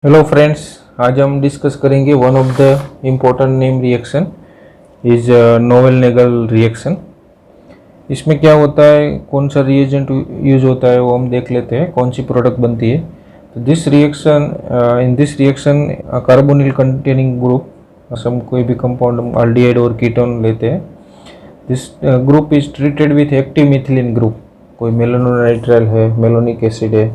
Hello friends, आज हम discuss करेंगे one of the important name reaction is novel Naegele reaction. इसमें क्या होता है, कौन सा रिएजेंट यूज होता है वो हम देख लेते हैं, कौन सी प्रोडक्ट बनती है। तो this reaction in this reaction carbonyl containing group, हम कोई भी कंपाउंड अल्डिहाइड और कीटोन लेते हैं। This group is treated with active methylene group. कोई मेलोनोनाइट्राइल है, मेलोनिक एसिड है,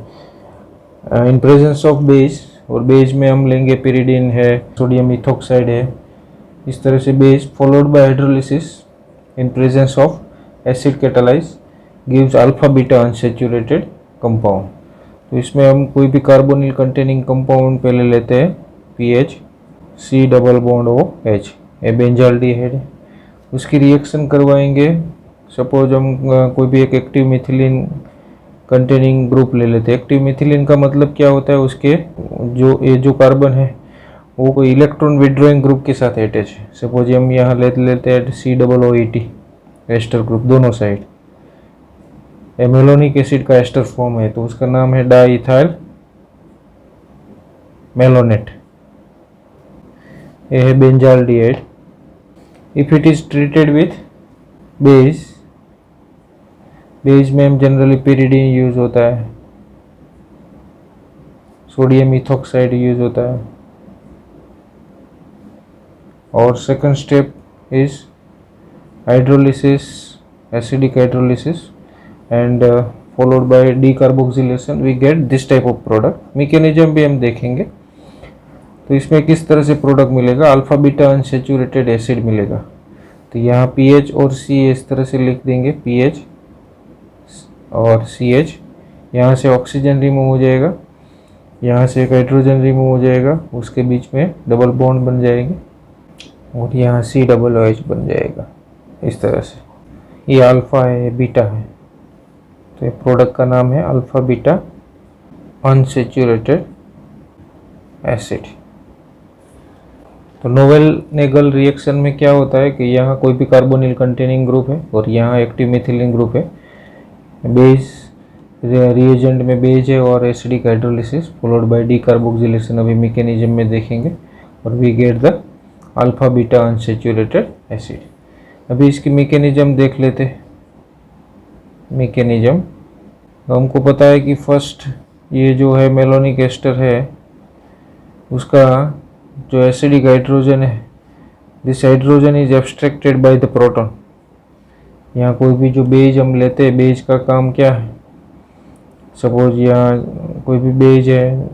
इन प्रेजेंस ऑफ बेस, और बेस में हम लेंगे पिरिडीन है, सोडियम इथोक्साइड है। इस तरह से base followed by hydrolysis in presence of acid catalyse gives alpha beta unsaturated compound. तो इसमें हम कोई भी कार्बोनिल कंटेनिंग कंपाउंड पहले लेते हैं, Ph C double bond O H, a benzaldehyde है, उसकी रिएक्शन करवाएंगे। सपोज हम कोई भी एक एक्टिव मिथिलीन कंटेनिंग ग्रुप ले लेते हैं। एक्टिव मिथिलीन का मतलब क्या होता है, उसके जो कार्बन है वो कोई इलेक्ट्रॉन विड्रॉइंग ग्रुप के साथ अटैच है। सपोज हम यहाँ लेते हैं C double O E T ester group, दोनों साइड मेलोनिक एसिड का एस्टर फॉर्म है, तो उसका नाम है डाइथाइल मेलोनेट। यह है benzaldehyde. If it is treated with base, base में हम जनरली पिरिडीन यूज होता है, सोडियम इथोक्साइड यूज होता है, और second step is hydrolysis, acidic hydrolysis, and followed by decarboxylation we get this type of product. Mechanism भी हम देखेंगे। तो इसमें किस तरह से प्रोडक्ट मिलेगा, अल्फा बीटा अनसैचुरेटेड एसिड मिलेगा। तो यहाँ पीएच और सी इस तरह से लिख देंगे, पीएच और सी एच। यहाँ से ऑक्सीजन रिमूव हो जाएगा, यहाँ से एक हाइड्रोजन रिमूव हो जाएगा, उसके बीच में डबल बॉन्ड बन जाएगी, और यहाँ सी डबल ओ एच बन जाएगा इस तरह से। ये अल्फ़ा है, ये बीटा है, तो ये प्रोडक्ट का नाम है अल्फ़ा बीटा अनसैचुरेटेड एसिड। तो नोवेल नेगल रिएक्शन में क्या होता है कि यहाँ कोई भी कार्बोनिल कंटेनिंग ग्रुप है और यहाँ एक्टिव मिथिलीन ग्रुप है। बेस रिएजेंट में बेस है और acidic hydrolysis followed by decarboxylation, अभी मैकेनिज्म में देखेंगे, और we get the alpha beta unsaturated acid. अभी इसकी मैकेनिज्म देख लेते हैं। मैकेनिज्म तो हमको पता है कि फर्स्ट ये जो है मेलोनिक एस्टर है, उसका जो एसिडिक हाइड्रोजन है, this hydrogen is abstracted by the proton. यहाँ कोई भी जो बेज हम लेते हैं, बेज का काम क्या है, सपोज यहाँ कोई भी बेज है,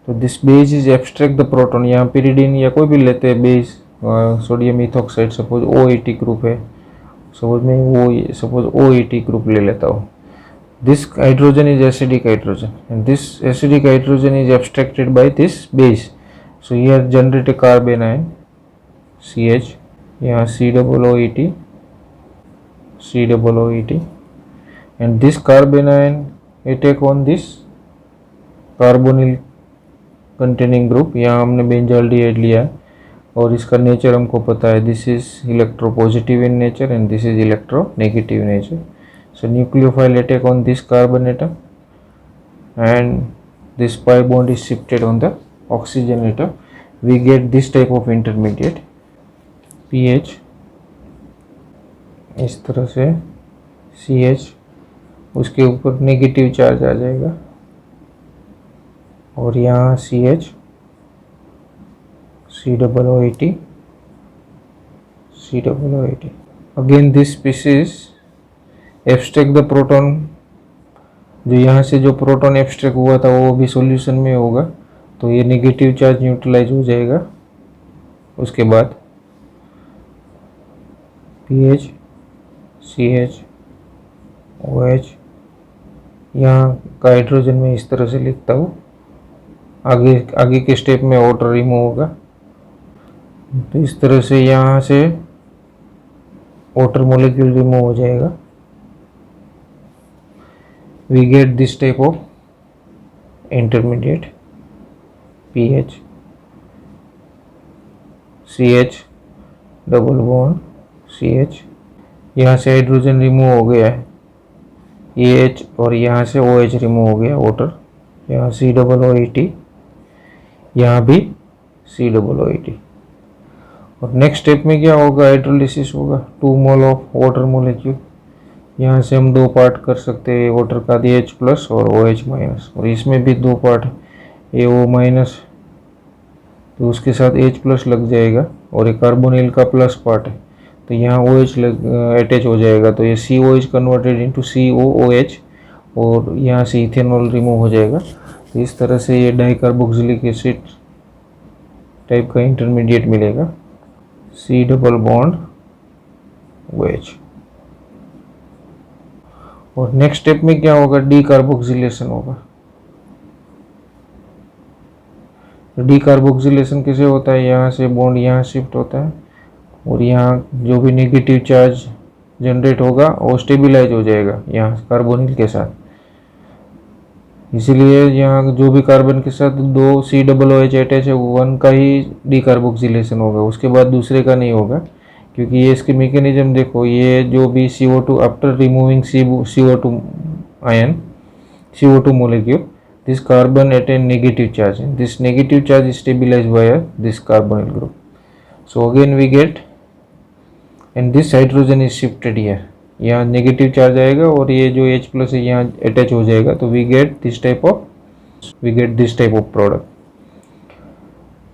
तो this base is abstract the proton. यहाँ पिरिडीन या कोई भी लेते हैं base, sodium ethoxide, suppose O E T group है, suppose O E T group ले लेता हूँ। This hydrogen is acidic hydrogen and this acidic hydrogen is abstracted by this base. So here generate a carbon ion C H, यहाँ C double O E T, C double O E T, and this carbon ion attack on this carbonyl containing group। यहाँ हमने benzaldehyde लिया है और इसका nature हमको पता है, this is electropositive in nature and this is electronegative nature. So nucleophile attack on this carbon atom and this pi bond is shifted on the oxygen atom, we get this type of intermediate pH। इस तरह से CH, उसके ऊपर negative charge आ जाएगा, और यहाँ CH, C double O E T, C double O E T। Again this species abstract the proton. जो यहाँ से जो प्रोटॉन एब्स्ट्रैक्ट हुआ था वो भी सॉल्यूशन में होगा, तो ये नेगेटिव चार्ज न्यूट्रलाइज हो जाएगा। उसके बाद पीएच, CH, OH, यहाँ का हाइड्रोजन में इस तरह से लिखता हूँ। आगे के स्टेप में वाटर रिमूव होगा, तो इस तरह से यहाँ से वाटर मॉलिक्यूल रिमूव हो जाएगा। We get this type of intermediate PH, CH double bond CH, यहाँ से हाइड्रोजन रिमूव हो गया है AH, और यहाँ से OH रिमूव हो गया वाटर, यहाँ C double O E T, यहाँ भी COOH। और नेक्स्ट स्टेप में क्या होगा, हाइड्रोलिसिस होगा। 2 मोल ऑफ वाटर मोलिक्यूल, यहाँ से हम 2 पार्ट कर सकते हैं वाटर का, H प्लस और OH माइनस। और इसमें भी 2 पार्ट AO माइनस, तो उसके साथ H प्लस लग जाएगा। और ये कार्बोनिल का प्लस पार्ट है, तो यहाँ OH अटैच हो जाएगा, तो ये COH कन्वर्टेड इनटू COOH और यहाँ से इथेनॉल रिमूव हो जाएगा। तो इस तरह से ये डाइकार्बोक्सिलिक एसिड टाइप का इंटरमीडिएट मिलेगा, C डबल बॉन्ड OH। और नेक्स्ट स्टेप में क्या होगा, डीकार्बोक्सिलेशन होगा। डीकार्बोक्सिलेशन कैसे होता है, यहाँ से बॉन्ड यहाँ शिफ्ट होता है और यहाँ जो भी नेगेटिव चार्ज जनरेट होगा वो स्टेबलाइज हो जाएगा यहाँ कार्बोनिल के साथ। इसीलिए यहाँ जो भी कार्बन के साथ 2 COOH अटैच है, 1 का ही डीकार्बोक्सिलेशन होगा, उसके बाद दूसरे का नहीं होगा। क्योंकि ये इसकी मैकेनिज्म देखो, ये जो भी CO2 after removing CO2 ion, CO2 molecule, this carbon attain negative charge, and this negative charge is stabilized by this carbonyl group. So again we get, and this hydrogen is shifted here, यहाँ negative charge आएगा और ये जो H plus है यहाँ attach हो जाएगा, तो we get this type of product,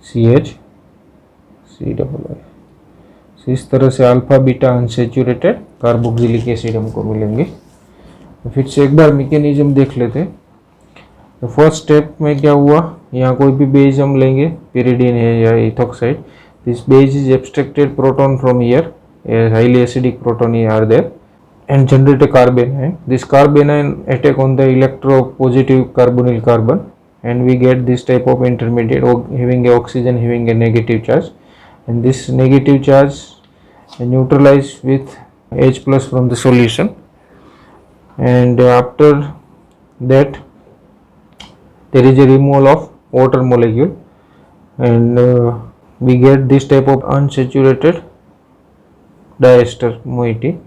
CH COOH। इस तरह से alpha beta unsaturated carboxylic acid हमको मिलेंगे। तो फिर से एक बार मैकेनिज्म देख लेते हैं। तो फर्स्ट स्टेप में क्या हुआ, यहाँ कोई भी बेस हम लेंगे, pyridine है या ethoxide, this base is abstracted proton from here, highly acidic proton are there and generate a carbon, and this carbon attack on the electropositive carbonyl carbon, and we get this type of intermediate having a oxygen having a negative charge, and this negative charge neutralize with H plus from the solution, and after that there is a removal of water molecule, and we get this type of unsaturated diester moiety,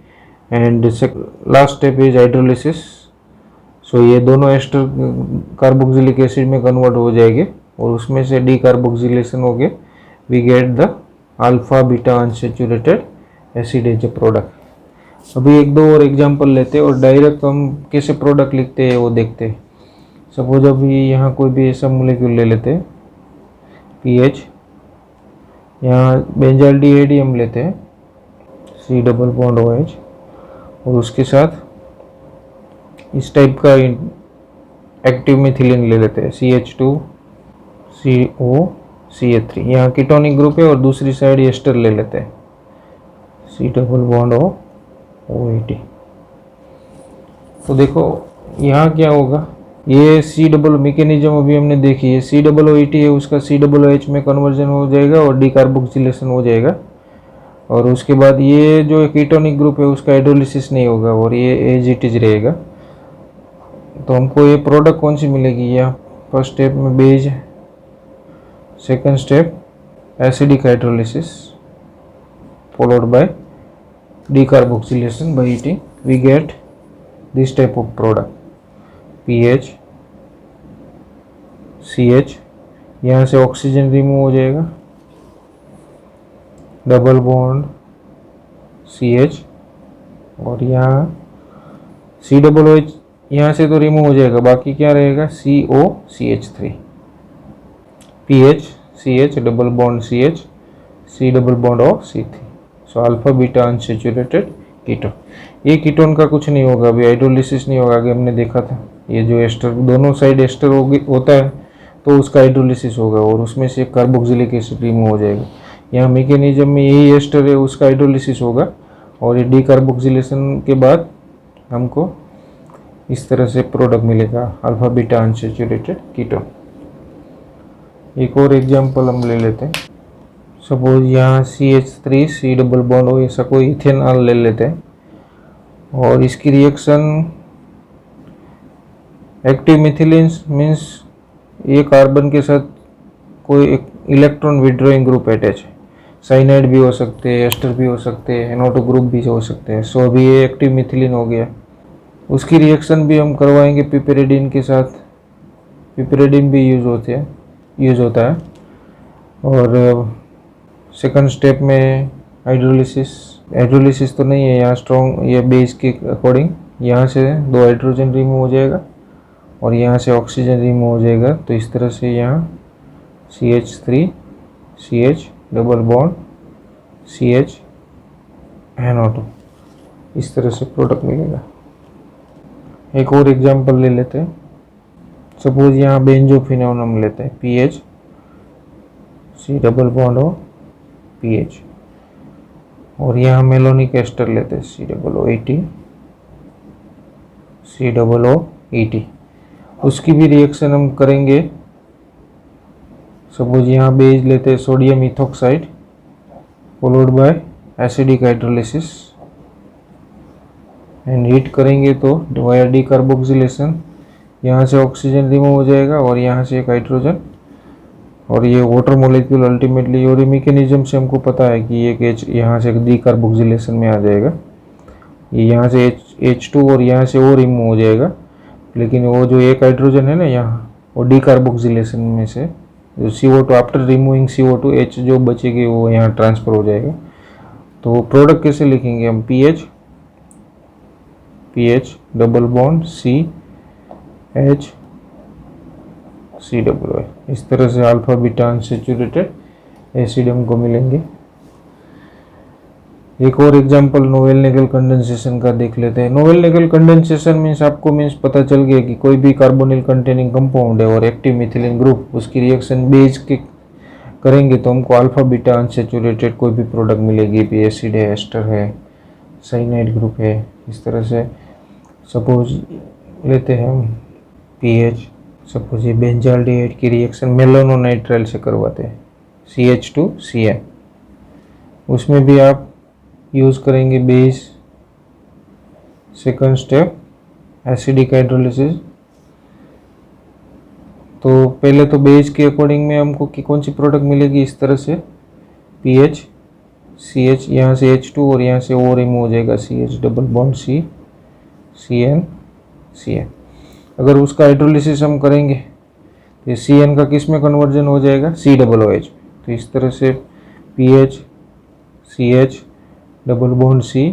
and last step is hydrolysis। So ये दोनों ester carboxylic acid में convert हो जाएंगे और उसमें से decarboxylation हो गए, we get the alpha beta unsaturated acid as a product. अभी एक दो और एग्जांपल लेते हैं और डायरेक्ट हम कैसे प्रोडक्ट लिखते हैं वो देखते हैं। सपोज अभी यहाँ कोई भी ऐसा मोलिक्यूल ले लेते हैं, पीएच, यहाँ बेंजाल्डिहाइड हम लेते हैं, C डबल बॉन्ड OH, और उसके साथ इस टाइप का एक्टिव मिथिलीन ले लेते हैं, CH2COCH3। यहाँ कीटोनिक ग्रुप है और दूसरी साइड एस्टर ले लेते हैं, C डबल बॉन्ड OH। तो देखो यहाँ क्या होगा, ये C डबल मैकेनिज्म अभी हमने देखी है, COOH है उसका COOH में कन्वर्जन हो जाएगा और डीकार्बोक्सिलेशन हो जाएगा, और उसके बाद ये जो कीटोनिक ग्रुप है उसका हाइड्रोलिसिस नहीं होगा और ये एज इट इज रहेगा। तो हमको ये प्रोडक्ट कौन सी मिलेगी, यहाँ फर्स्ट स्टेप में base, second step acidic hydrolysis followed by decarboxylation by heating, we get this type of product, PH CH, यहाँ से ऑक्सीजन रिमूव हो जाएगा, डबल बॉन्ड CH, और यहाँ COOH यहाँ से तो रिमूव हो जाएगा, बाकी क्या रहेगा, COCH3, PH CH double bond CH, C double bond C3। So alpha beta unsaturated ketone. ये कीटोन का कुछ नहीं होगा, अभी हाइड्रोलिसिस नहीं होगा, आगे हमने देखा था। ये जो एस्टर दोनों साइड एस्टर होता है तो उसका हाइड्रोलिसिस होगा और उसमें से कार्बोक्सिलिक एसिड रिमूव हो जाएगा। यहाँ मैकेनिज्म में यही एस्टर है उसका हाइड्रोलिसिस होगा और ये डीकार्बोक्सिलेशन के बाद हमको इस तरह से प्रोडक्ट मिलेगा, अल्फा बीटा अनसेचुरेटेड कीटोन। एक और एग्जांपल हम ले लेते हैं। सपोज यहाँ CH3 C डबल बॉन्ड हो, ऐसा कोई इथेनॉल ले लेते हैं और इसकी रिएक्शन एक्टिव मिथिलीन मीन्स ये कार्बन के साथ कोई एक इलेक्ट्रॉन विड्रॉइंग ग्रुप अटैच है, साइनाइड भी हो सकते हैं, एस्टर भी हो सकते हैं, NO2 ग्रुप भी हो सकते हैं। सो अभी ये एक्टिव मिथिलीन हो गया, उसकी रिएक्शन भी हम करवाएंगे पिपेरेडिन के साथ, पिपेरेडिन भी यूज होते हैं यूज होता है। और सेकंड स्टेप में हाइड्रोलिसिस तो नहीं है यहाँ स्ट्रॉन्ग, ये बेस के अकॉर्डिंग यहाँ से 2 हाइड्रोजन रिमूव हो जाएगा और यहाँ से ऑक्सीजन रिमूव हो जाएगा। तो इस तरह से यहाँ CH3 CH double bond CH NO2 इस तरह से प्रोडक्ट मिलेगा। एक और एग्जांपल ले लेते हैं। सपोज यहाँ बेंजोफिनोन हम लेते हैं PH C double bond O PH, और यहाँ मेलोनिक एस्टर लेते हैं COO COO उसकी भी रिएक्शन हम करेंगे। सपोज यहाँ बेस लेते हैं sodium ethoxide followed by acidic hydrolysis and heat करेंगे तो वाया डीकार्बोक्सिलेशन यहाँ से ऑक्सीजन रिमूव हो जाएगा और यहाँ से एक हाइड्रोजन, और ये वाटर मॉलिक्यूल अल्टीमेटली और मैकेनिज्म से हमको पता है कि एक H यहाँ से डीकार्बोक्सिलेशन में आ जाएगा, ये यहाँ से H2 और यहाँ से O रिमूव हो जाएगा। लेकिन वो जो एक हाइड्रोजन है ना यहाँ, वो डीकार्बोक्सिलेशन में से जो CO2 after removing CO2 H जो बचेगी वो यहाँ ट्रांसफ़र हो जाएगा। तो प्रोडक्ट कैसे लिखेंगे हम, PH double bond CH COO, इस तरह से अल्फा बीटा अनसैचुरेटेड एसिड हमको मिलेंगे। एक और एग्जांपल नोवेल निकल कंडेंसेशन का देख लेते हैं। नोवेल निकल कंडेंसेशन मीन्स आपको पता चल गया कि कोई भी कार्बोनिल कंटेनिंग कंपाउंड है और एक्टिव मिथिलीन ग्रुप, उसकी रिएक्शन बेस के करेंगे तो हमको अल्फा बीटा अनसैचुरेटेड कोई भी प्रोडक्ट मिलेगी, भी एसिड है, एस्टर है, साइनाइड ग्रुप है। इस तरह से सपोज लेते हैं हम PH, सपोज ये बेंजाल्डिहाइड की रिएक्शन मेलोनोनाइट्राइल से करवाते हैं CH2CN, उसमें भी आप यूज़ करेंगे base. Second step acidic hydrolysis. तो पहले तो बेस के अकॉर्डिंग में हमको कौन सी प्रोडक्ट मिलेगी, इस तरह से PH CH यहाँ से H2 और यहाँ से O रिमूव हो जाएगा CH डबल बॉन्ड CN। अगर उसका हाइड्रोलिसिस हम करेंगे तो CN का किस में कन्वर्जन हो जाएगा, COOH। तो इस तरह से PH CH double bond COOH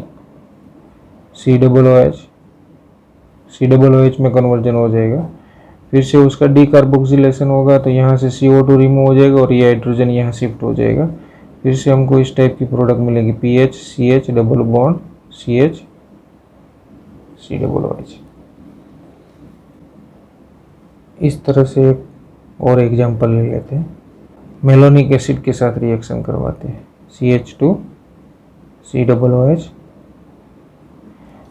में कन्वर्जन हो जाएगा। फिर से उसका डीकार्बोक्सिलेशन होगा तो यहाँ से CO2 रिमूव हो जाएगा और ये हाइड्रोजन यहाँ शिफ्ट हो जाएगा। फिर से हमको इस टाइप की प्रोडक्ट मिलेगी PH CH double bond CH COOH। इस तरह से एक और एग्जांपल ले लेते हैं। मेलोनिक एसिड के साथ रिएक्शन करवाते हैं CH2 COOH,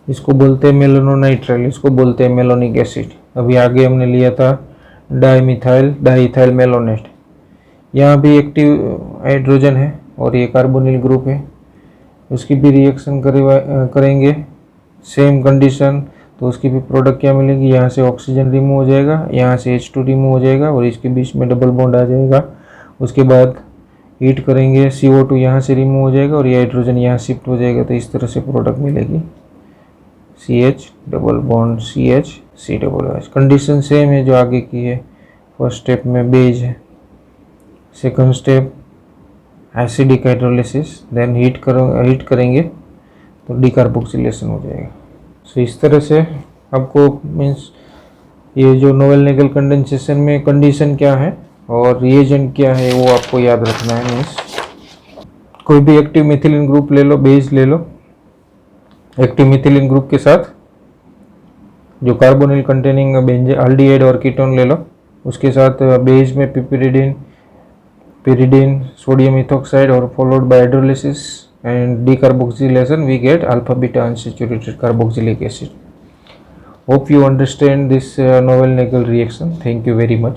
इसको बोलते हैं मेलोनोनाइट्राइल, इसको बोलते हैं मेलोनिक एसिड। अभी आगे हमने लिया था डाईइथाइल मेलोनेट, यहाँ भी एक्टिव हाइड्रोजन है और ये कार्बोनिल ग्रुप है, उसकी भी रिएक्शन करेंगे सेम कंडीशन। तो उसकी भी प्रोडक्ट क्या मिलेगी, यहाँ से ऑक्सीजन रिमूव हो जाएगा, यहाँ से H2 रिमूव हो जाएगा और इसके बीच में डबल बॉन्ड आ जाएगा। उसके बाद हीट करेंगे CO2 यहाँ से रिमूव हो जाएगा और ये हाइड्रोजन यहाँ शिफ्ट हो जाएगा। तो इस तरह से प्रोडक्ट मिलेगी CH double bond CH COOH। Condition same है जो आगे की है। फर्स्ट स्टेप में बेस है, second step acidic hydrolysis, then heat करेंगे तो डीकार्बोक्सिलेशन हो जाएगा। सो इस तरह से आपको मीन्स ये जो नोवेल निकल कंडेंसेशन में कंडीशन क्या है और रिएजेंट क्या है वो आपको याद रखना है। मीन्स कोई भी एक्टिव मिथिलीन ग्रुप ले लो, बेस ले लो, एक्टिव मिथिलीन ग्रुप के साथ जो कार्बोनिल कंटेनिंग बेंजाल्डिहाइड और कीटोन ले लो, उसके साथ बेस में pyridine सोडियम इथोक्साइड और followed by hydrolysis and decarboxylation, we get alpha beta unsaturated carboxylic acid. Hope you understand this Nobel-Nagel reaction. Thank you very much.